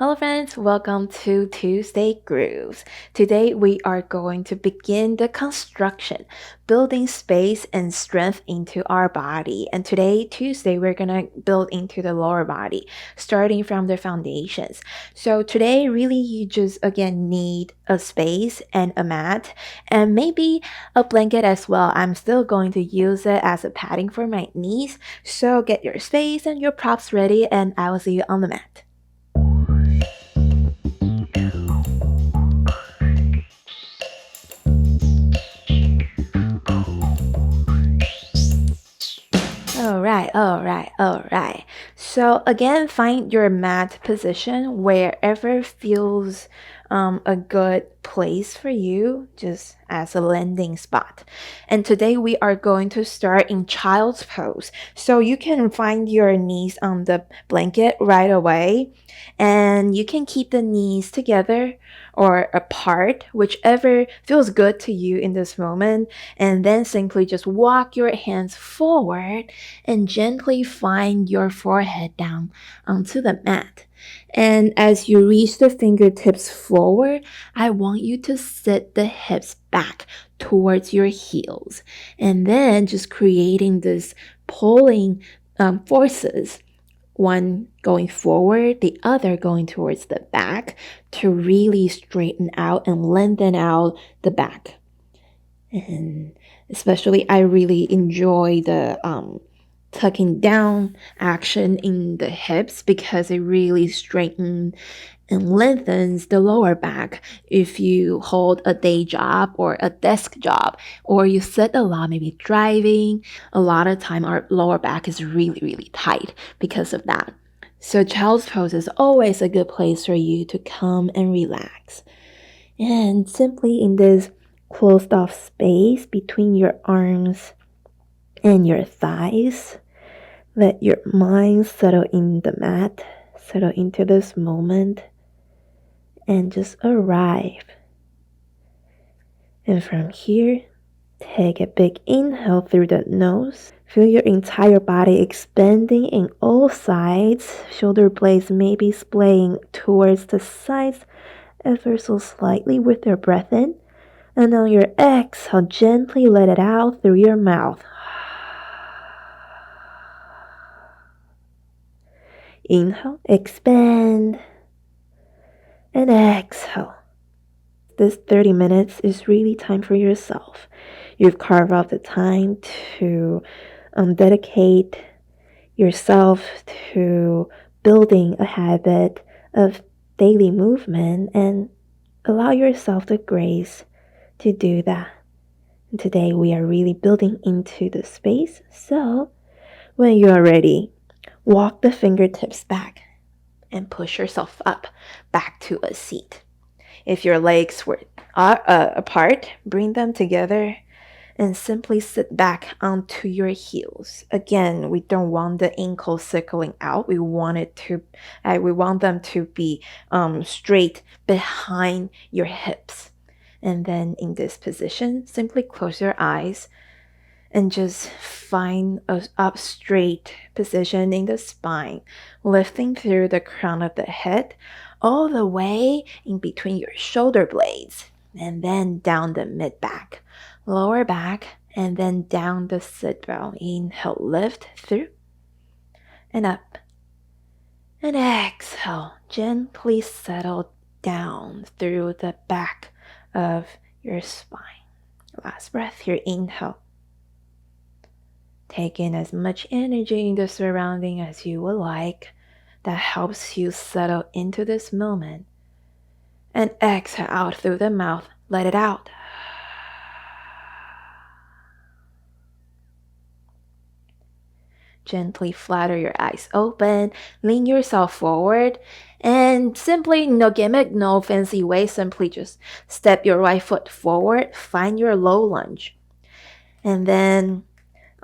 Hello friends, welcome to Tuesday Grooves. Today we are going to begin the construction, building space and strength into our body. And today, Tuesday, we're gonna build into the lower body, starting from the foundations. So today, really, you just again need a space and a mat, and maybe a blanket as well. I'm still going to use it as a padding for my knees. So get your space and your props ready, and I will see you on the mat. All right. So again, find your mat position wherever feels a good place for you, just as a landing spot. And today we are going to start in child's pose. So you can find your knees on the blanket right away, and you can keep the knees together or apart, whichever feels good to you in this moment. And then simply just walk your hands forward and gently find your forehead down onto the mat. And as you reach the fingertips forward, I want you to sit the hips back towards your heels. And then just creating this pulling forces, one going forward, the other going towards the back to really straighten out and lengthen out the back. And especially, I really enjoy the tucking down action in the hips because it really straightens and lengthens the lower back. If you hold a day job or a desk job, or you sit a lot, maybe driving, a lot of time our lower back is really tight because of that. So child's pose is always a good place for you to come and relax. And simply in this closed off space between your arms and your thighs, let your mind settle in the mat, settle into this moment, and just arrive. And from here, take a big inhale through the nose. Feel your entire body expanding in all sides. Shoulder blades may be splaying towards the sides ever so slightly with your breath in. And on your exhale, gently let it out through your mouth. Inhale, expand, and exhale. This 30 minutes is really time for yourself. You've carved out the time to dedicate yourself to building a habit of daily movement and allow yourself the grace to do that. And today we are really building into the space. So when you are ready, walk the fingertips back and push yourself up back to a seat. If your legs are apart, bring them together and simply sit back onto your heels. Again, we don't want the ankles circling out. We want them to be straight behind your hips. And then in this position, simply close your eyes and just find a up straight position in the spine, lifting through the crown of the head all the way in between your shoulder blades, and then down the mid back, lower back, and then down the sit bone. Inhale, lift through and up, and exhale, gently settle down through the back of your spine. Last breath here, inhale. Take in as much energy in the surrounding as you would like. That helps you settle into this moment. And exhale out through the mouth. Let it out. Gently flutter your eyes open. Lean yourself forward. And simply, no gimmick, no fancy way. Simply just step your right foot forward. Find your low lunge. And then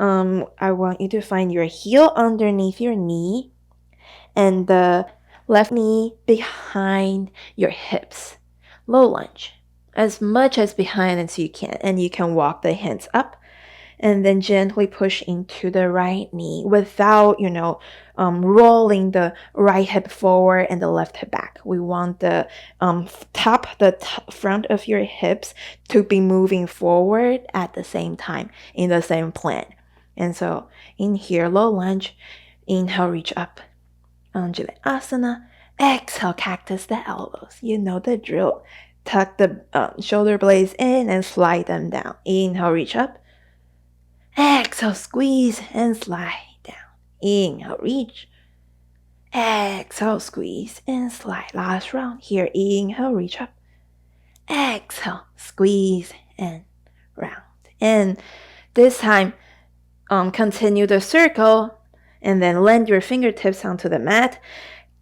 I want you to find your heel underneath your knee and the left knee behind your hips. Low lunge, as much as behind as you can. And you can walk the hands up and then gently push into the right knee without, rolling the right hip forward and the left hip back. We want the front of your hips to be moving forward at the same time in the same plan. And so in here, low lunge, inhale, reach up, undulate asana, exhale, cactus the elbows. You know the drill. Tuck the shoulder blades in and slide them down. Inhale, reach up. Exhale, squeeze and slide down. Inhale, reach. Exhale, squeeze and slide. Last round here. Inhale, reach up. Exhale, squeeze and round. And this time, continue the circle and then land your fingertips onto the mat.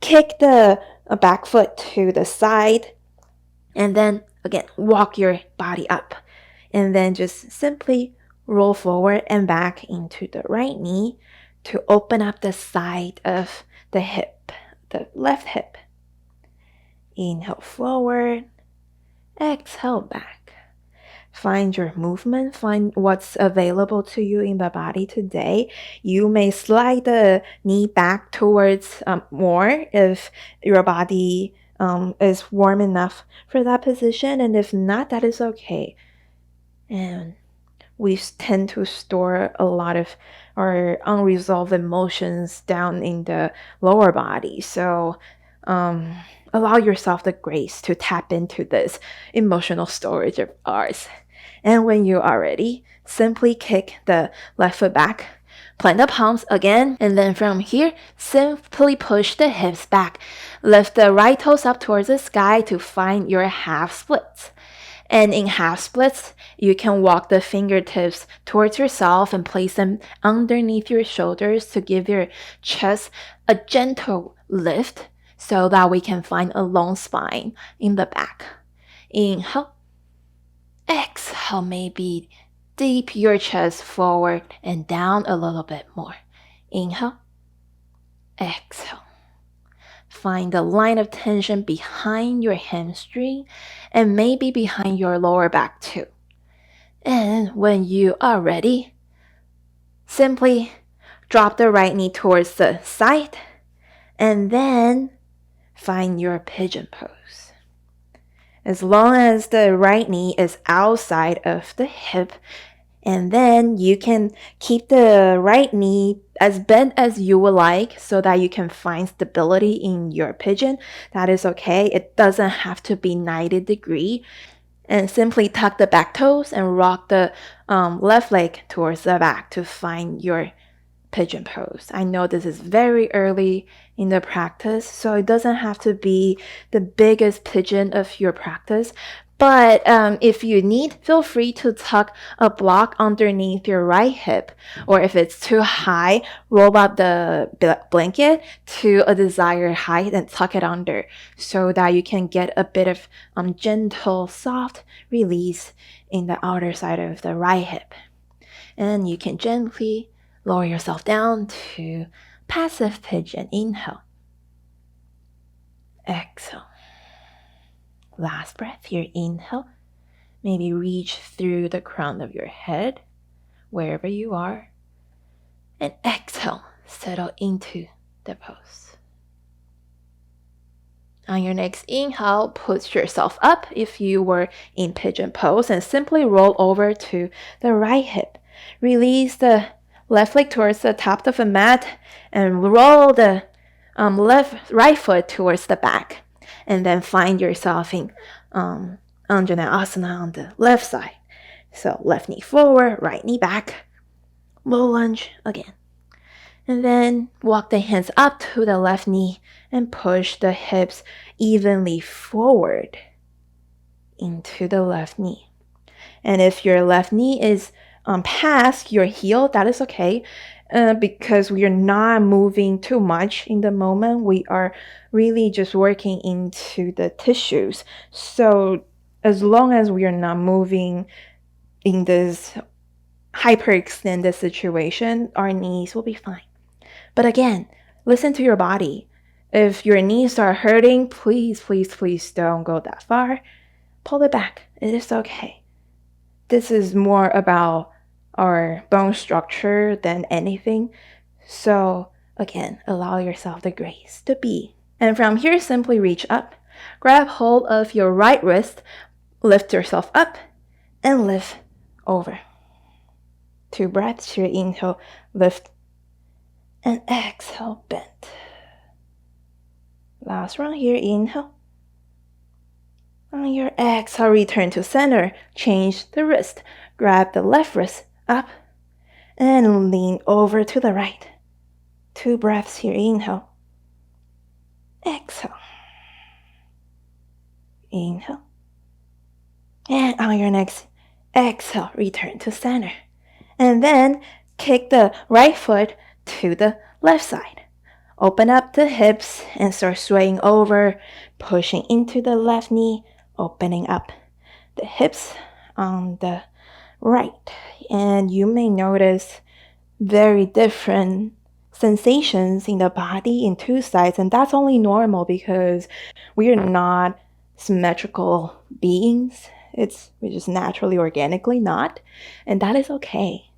Kick the back foot to the side. And then, again, walk your body up. And then just simply roll forward and back into the right knee to open up the side of the hip, the left hip. Inhale forward, exhale back. Find your movement, find what's available to you in the body today. You may slide the knee back towards more if your body is warm enough for that position, and if not, that is okay. And we tend to store a lot of our unresolved emotions down in the lower body. So allow yourself the grace to tap into this emotional storage of ours. And when you are ready, simply kick the left foot back, plant the palms again, and then from here, simply push the hips back. Lift the right toes up towards the sky to find your half splits. And in half splits, you can walk the fingertips towards yourself and place them underneath your shoulders to give your chest a gentle lift so that we can find a long spine in the back. Inhale. Exhale, maybe deep your chest forward and down a little bit more. Inhale. Exhale. Find the line of tension behind your hamstring and maybe behind your lower back too. And when you are ready, simply drop the right knee towards the side and then find your pigeon pose. As long as the right knee is outside of the hip, and then you can keep the right knee as bent as you would like so that you can find stability in your pigeon. That is okay. It doesn't have to be 90 degrees. And simply tuck the back toes and rock the left leg towards the back to find your pigeon pose. I know this is very early in the practice, so it doesn't have to be the biggest pigeon of your practice. But if you need, feel free to tuck a block underneath your right hip. Or if it's too high, roll up the blanket to a desired height and tuck it under so that you can get a bit of gentle, soft release in the outer side of the right hip. And you can gently lower yourself down to passive pigeon. Inhale. Exhale. Last breath here. Inhale. Maybe reach through the crown of your head, wherever you are. And exhale. Settle into the pose. On your next inhale, put yourself up if you were in pigeon pose and simply roll over to the right hip. Release the left leg towards the top of the mat and roll the right foot towards the back. And then find yourself in Anjana Asana on the left side. So left knee forward, right knee back. Low lunge again. And then walk the hands up to the left knee and push the hips evenly forward into the left knee. And if your left knee is past your heel, that is okay. Because we are not moving too much in the moment. We are really just working into the tissues. So as long as we are not moving in this hyperextended situation, our knees will be fine. But again, listen to your body. If your knees are hurting, please, please, please don't go that far. Pull it back. It is okay. This is more about our bone structure than anything. So again, allow yourself the grace to be. And from here, simply reach up, grab hold of your right wrist, lift yourself up, and lift over. 2 breaths here. Inhale, lift, and exhale, bend. Last one here. Inhale. On your exhale, return to center. Change the wrist. Grab the left wrist up and lean over to the right. 2 breaths here. Inhale. Exhale. Inhale. And on your next exhale, return to center. And then kick the right foot to the left side. Open up the hips and start swaying over, pushing into the left knee, opening up the hips on the right. And you may notice very different sensations in the body in 2 sides, and that's only normal because we are not symmetrical beings. We're just naturally, organically not, and that is okay.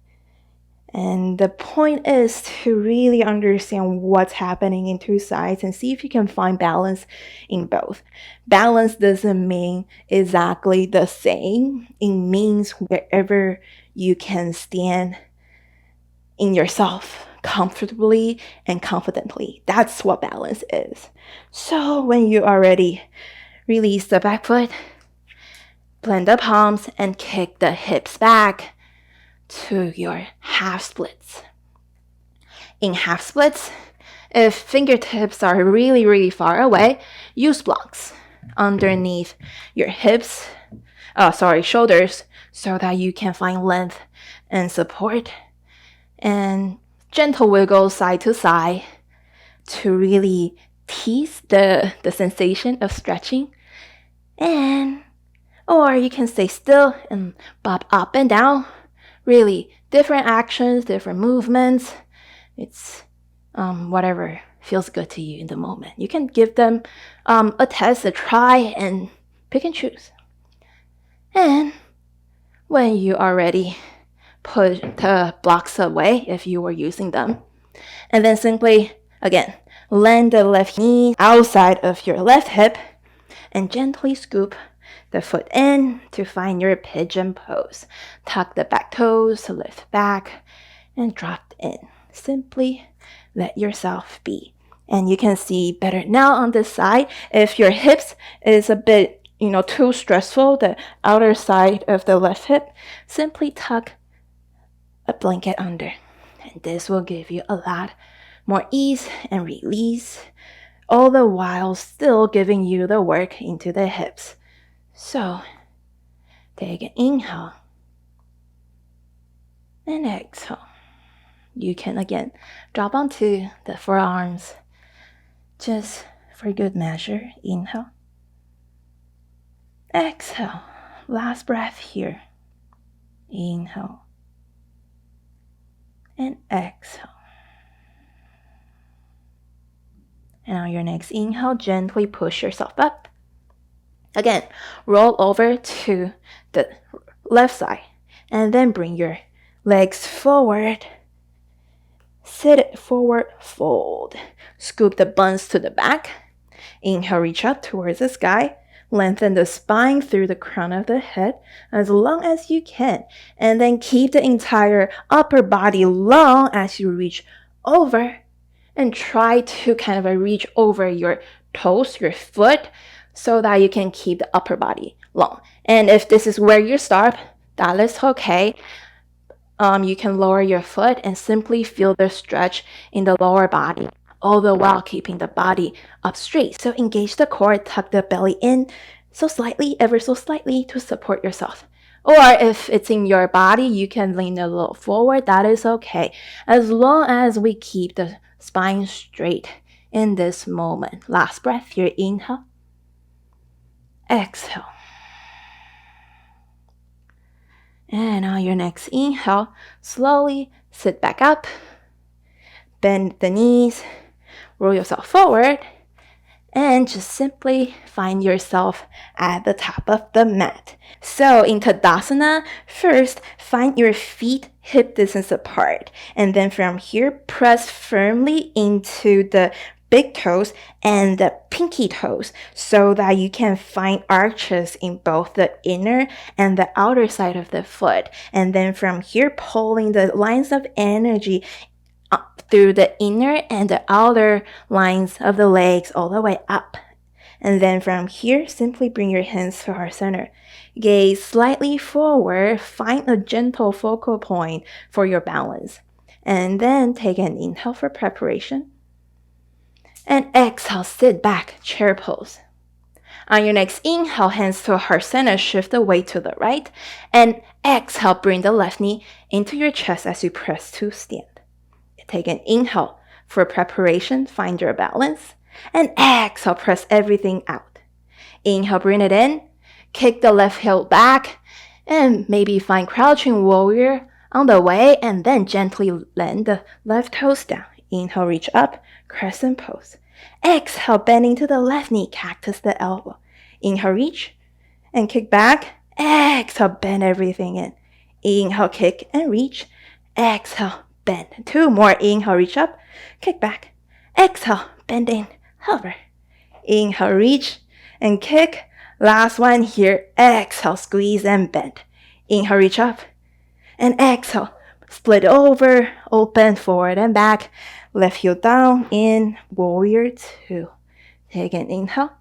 And the point is to really understand what's happening in 2 sides and see if you can find balance in both. Balance doesn't mean exactly the same. It means wherever you can stand in yourself comfortably and confidently. That's what balance is. So when you already release the back foot, blend the palms and kick the hips back to your half splits. In half splits, if fingertips are really, really far away, use blocks underneath your shoulders, so that you can find length and support, and gentle wiggle side to side to really tease the sensation of stretching. Or you can stay still and bob up and down. Really, different actions, different movements. It's whatever feels good to you in the moment. You can give them a test, a try, and pick and choose. And when you are ready, put the blocks away if you were using them. And then simply, again, land the left knee outside of your left hip and gently scoop the foot in to find your pigeon pose. Tuck the back toes, lift back, and drop in. Simply let yourself be. And you can see better now on this side. If your hips is a bit, too stressful, the outer side of the left hip, simply tuck a blanket under. And this will give you a lot more ease and release, all the while still giving you the work into the hips. So, take an inhale and exhale. You can again drop onto the forearms just for good measure. Inhale, exhale. Last breath here. Inhale and exhale. And on your next inhale, gently push yourself up. Again, roll over to the left side and then bring your legs forward. Sit it forward, fold. Scoop the buns to the back. Inhale, reach up towards the sky. Lengthen the spine through the crown of the head as long as you can. And then keep the entire upper body long as you reach over. And try to kind of reach over your toes, your foot, so that you can keep the upper body long. And if this is where you start, that is okay. You can lower your foot and simply feel the stretch in the lower body, all the while keeping the body up straight. So engage the core, tuck the belly in so slightly, ever so slightly, to support yourself. Or if it's in your body, you can lean a little forward. That is okay, as long as we keep the spine straight in this moment. Last breath here. Inhale, exhale. And on your next inhale, slowly sit back up, bend the knees, roll yourself forward, and just simply find yourself at the top of the mat. So in Tadasana, first find your feet hip distance apart, and then from here press firmly into the big toes and the pinky toes so that you can find arches in both the inner and the outer side of the foot. And then from here, pulling the lines of energy up through the inner and the outer lines of the legs all the way up. And then from here, simply bring your hands to heart center. Gaze slightly forward, find a gentle focal point for your balance. And then take an inhale for preparation. And exhale, sit back, chair pose. On your next inhale, hands to heart center, shift the weight to the right. And exhale, bring the left knee into your chest as you press to stand. Take an inhale for preparation, find your balance. And exhale, press everything out. Inhale, bring it in, kick the left heel back, and maybe find crouching warrior on the way, and then gently land the left toes down. Inhale, reach up, crescent pose. Exhale, bending to the left knee, cactus the elbow. Inhale, reach and kick back. Exhale, bend everything in. Inhale, kick and reach. Exhale, bend. 2 more. Inhale, reach up, kick back. Exhale, bend in, hover. Inhale, reach and kick. Last one here. Exhale, squeeze and bend. Inhale, reach up and exhale. Split over, open, forward and back. Left heel down in warrior 2. Take an inhale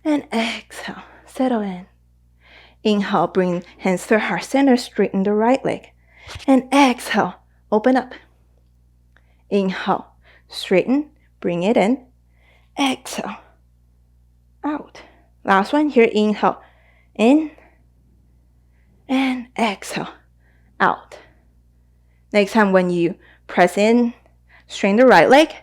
and exhale. Settle in. Inhale, bring hands to heart center, straighten the right leg. And exhale, open up. Inhale, straighten, bring it in. Exhale, out. Last one here, inhale, in. And exhale, out. Next time when you press in, straighten the right leg,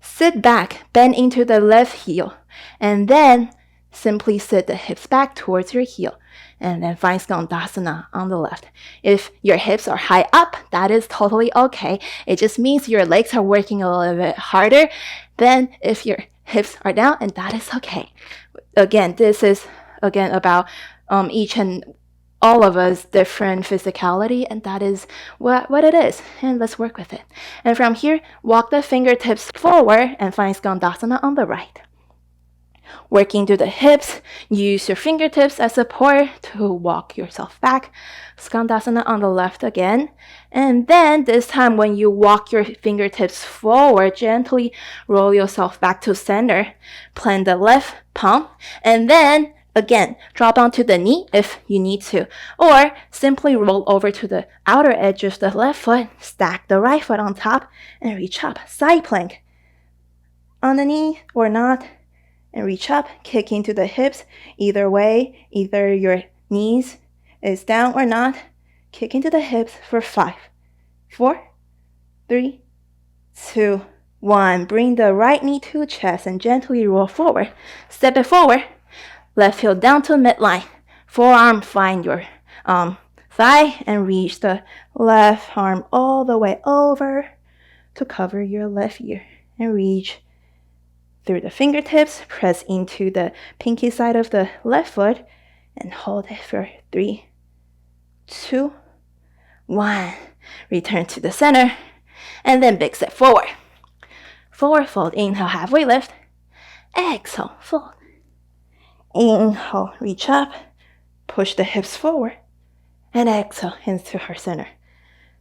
sit back, bend into the left heel, and then simply sit the hips back towards your heel, and then find Skandasana on the left. If your hips are high up, that is totally okay. It just means your legs are working a little bit harder than if your hips are down, and that is okay. Again, this is about each and all of us different physicality, and that is what it is, and let's work with it. And from here, walk the fingertips forward and find Skandasana on the right. Working to the hips, use your fingertips as support to walk yourself back. Skandasana on the left again. And then this time when you walk your fingertips forward, gently roll yourself back to center. Plant the left palm, and then again, drop onto the knee if you need to, or simply roll over to the outer edge of the left foot, stack the right foot on top, and reach up. Side plank. On the knee or not, and reach up, kick into the hips. Either way, either your knees is down or not, kick into the hips for 5, 4, 3, 2, 1. Bring the right knee to chest and gently roll forward. Step it forward. Left heel down to midline. Forearm find your thigh and reach the left arm all the way over to cover your left ear. And reach through the fingertips. Press into the pinky side of the left foot and hold it for 3, 2, 1. Return to the center and then big step forward. Forward fold. Inhale, halfway lift. Exhale, fold. Inhale, reach up, push the hips forward, and exhale, hands to heart center.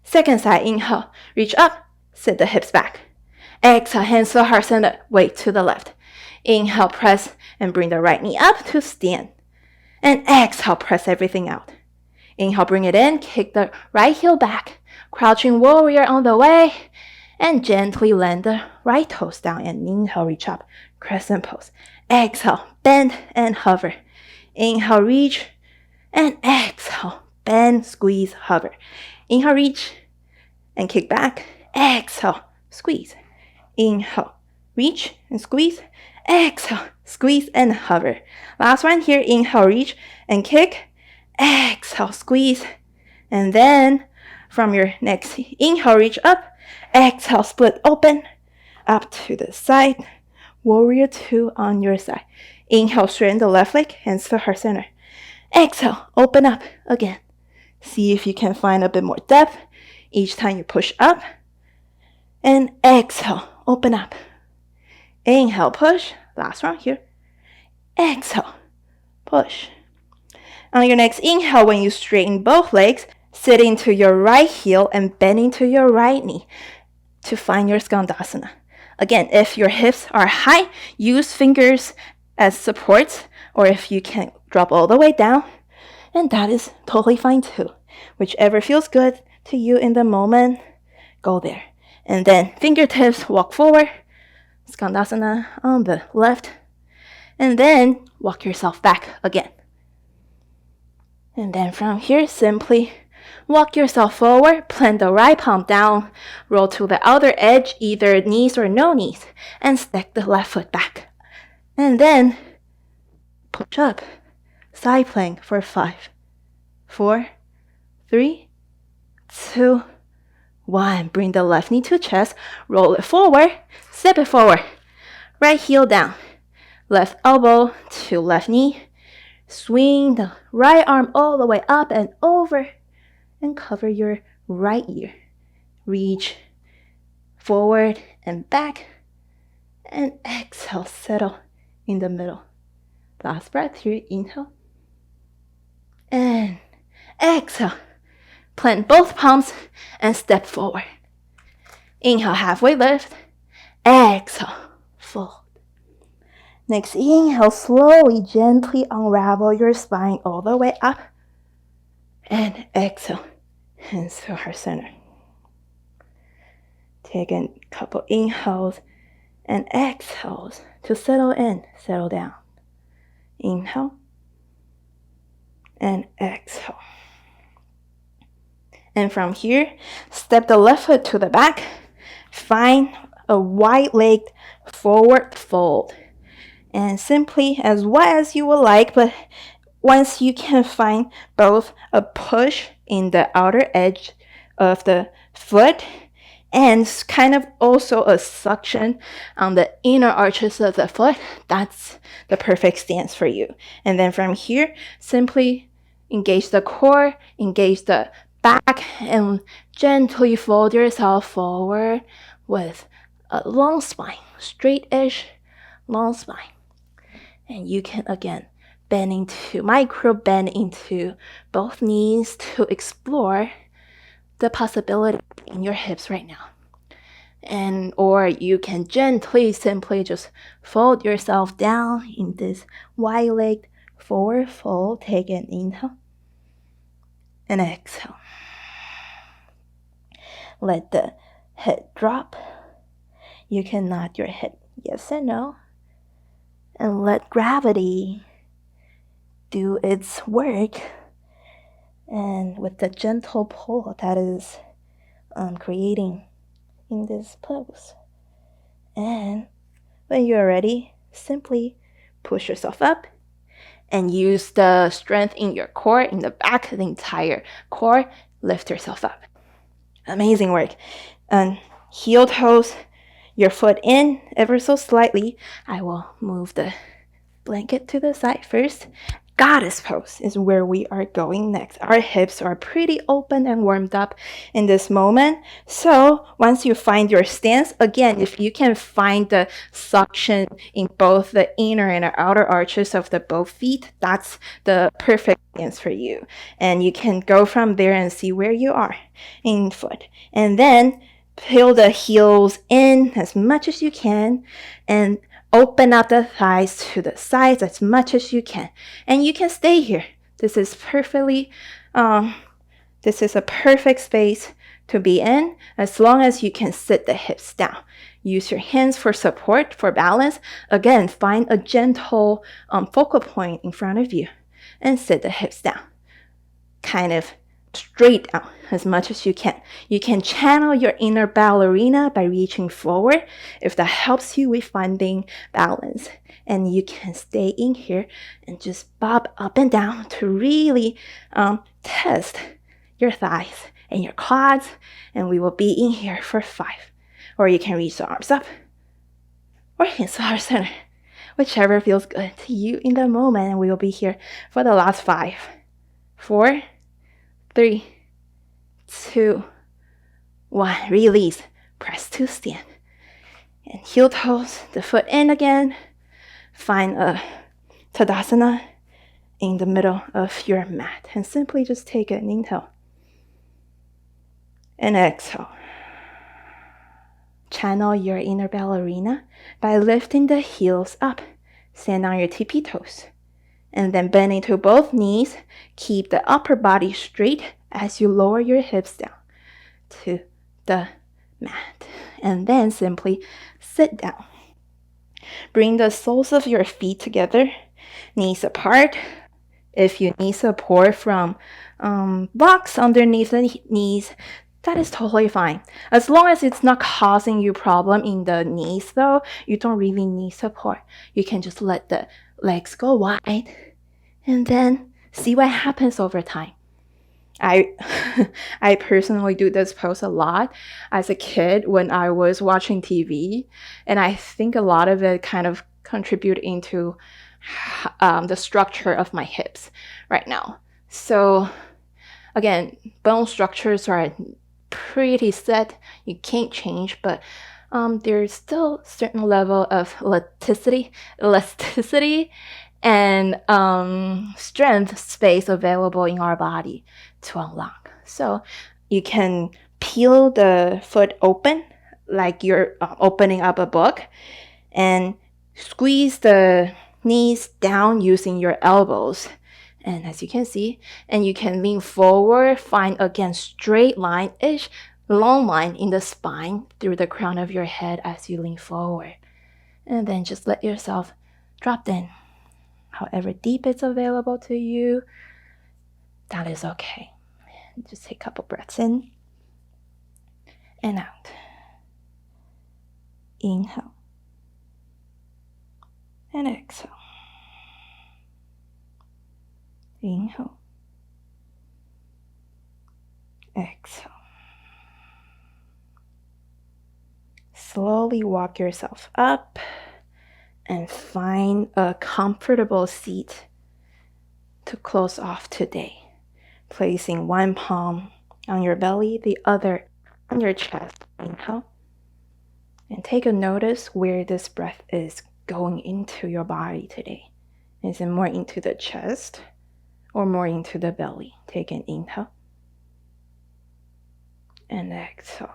Second side, inhale, reach up, sit the hips back. Exhale, hands to heart center, weight to the left. Inhale, press, and bring the right knee up to stand. And exhale, press everything out. Inhale, bring it in, kick the right heel back, crouching warrior on the way, and gently land the right toes down, and inhale, reach up, crescent pose. Exhale, bend and hover. Inhale, reach, and exhale, bend, squeeze, hover. Inhale, reach, and kick back. Exhale, squeeze. Inhale, reach, and squeeze. Exhale, squeeze, and hover. Last one here, inhale, reach, and kick. Exhale, squeeze. And then, from your next inhale, reach up. Exhale, split open, up to the side. Warrior 2 on your side. Inhale, straighten the left leg, hands to heart center. Exhale, open up again. See if you can find a bit more depth each time you push up. And exhale, open up. Inhale, push. Last round here. Exhale, push. On your next inhale, when you straighten both legs, sit into your right heel and bend into your right knee to find your Skandasana. Again, if your hips are high, use fingers as supports, or if you can drop all the way down, and that is totally fine too. Whichever feels good to you in the moment, go there. And then fingertips walk forward, Skandasana on the left, and then walk yourself back again. And then from here, simply walk yourself forward, plant the right palm down, roll to the outer edge, either knees or no knees, and stack the left foot back. And then push up, side plank for 5, 4, 3, 2, 1. Bring the left knee to chest, roll it forward, step it forward, right heel down, left elbow to left knee, swing the right arm all the way up and over, and cover your right ear. Reach forward and back, and exhale, settle in the middle. Last breath here, inhale, and exhale. Plant both palms and step forward. Inhale, halfway lift, exhale, fold. Next inhale, slowly, gently unravel your spine all the way up, and exhale, hands to heart center. Take a couple inhales and exhales to settle in, settle down. Inhale and exhale. And from here, step the left foot to the back. Find a wide-legged forward fold. And simply as wide as you would like, but once you can find both a push in the outer edge of the foot and kind of also a suction on the inner arches of the foot, that's the perfect stance for you. And then from here, simply engage the core, engage the back, and gently fold yourself forward with a long spine, straight-ish, long spine. And you can, again, micro bend into both knees to explore the possibility in your hips right now. Or you can gently, simply just fold yourself down in this wide-legged forward fold. Take an inhale and exhale. Let the head drop. You can nod your head yes and no. And let gravity do its work. And with the gentle pull that is creating in this pose. And when you're ready, simply push yourself up and use the strength in your core, in the back, the entire core. Lift yourself up. Amazing work. And heel toes, your foot in ever so slightly. I will move the blanket to the side first. Goddess pose is where we are going next. Our hips are pretty open and warmed up in this moment. So once you find your stance, again, if you can find the suction in both the inner and the outer arches of the both feet, that's the perfect stance for you. And you can go from there and see where you are in foot. And then peel the heels in as much as you can and open up the thighs to the sides as much as you can. And you can stay here. This is a perfect space to be in as long as you can sit the hips down. Use your hands for support, for balance. Again, find a gentle focal point in front of you and sit the hips down. Kind of straight out as much as you can. You can channel your inner ballerina by reaching forward if that helps you with finding balance. And you can stay in here and just bob up and down to really test your thighs and your quads. And we will be in here for 5. Or you can reach the arms up or hands to heart center, whichever feels good to you in the moment. And we will be here for the last 5, 4, 3, 2, 1. Release. Press to stand. And heel toes, the foot in again. Find a Tadasana in the middle of your mat. And simply just take an inhale. And exhale. Channel your inner ballerina by lifting the heels up. Stand on your tippy toes. And then bend into both knees. Keep the upper body straight as you lower your hips down to the mat. And then simply sit down. Bring the soles of your feet together, knees apart. If you need support from blocks underneath the knees, that is totally fine. As long as it's not causing you problem in the knees though, you don't really need support. You can just let the legs go wide and then see what happens over time. I personally do this pose a lot as a kid when I was watching TV, and I think a lot of it kind of contribute into the structure of my hips right now. So again, bone structures are pretty set. You can't change, but there's still a certain level of elasticity and strength space available in our body to unlock. So you can peel the foot open like you're opening up a book and squeeze the knees down using your elbows. And as you can see, and you can lean forward, find again straight line-ish, long line in the spine through the crown of your head as you lean forward. And then just let yourself drop in. However deep it's available to you, that is okay. Just take a couple breaths in and out. Inhale and exhale. Inhale. Exhale. Slowly walk yourself up and find a comfortable seat to close off today. Placing one palm on your belly, the other on your chest. Inhale. And take a notice where this breath is going into your body today. Is it more into the chest or more into the belly? Take an inhale and exhale.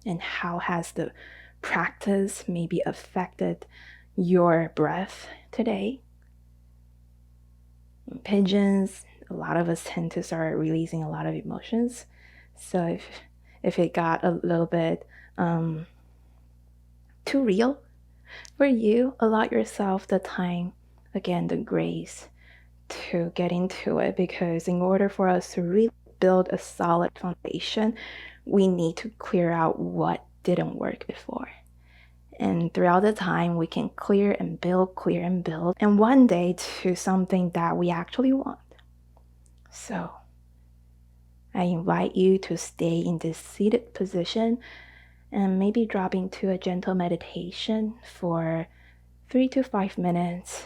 And how has the practice maybe affected your breath today? In pigeons, a lot of us tend to start releasing a lot of emotions. So if it got a little bit too real for you, allow yourself the time, again, the grace to get into it, because in order for us to really build a solid foundation, we need to clear out what didn't work before. And throughout the time, we can clear and build, and one day to something that we actually want. So I invite you to stay in this seated position and maybe drop into a gentle meditation for 3 to 5 minutes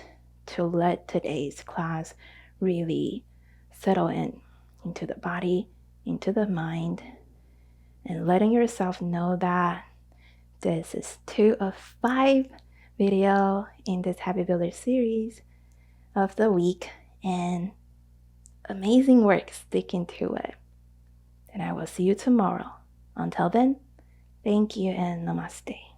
to let today's class really settle into the body, into the mind, and letting yourself know that this is 2 of 5 video in this Happy Builder series of the week, and amazing work sticking to it. And I will see you tomorrow. Until then, thank you and namaste.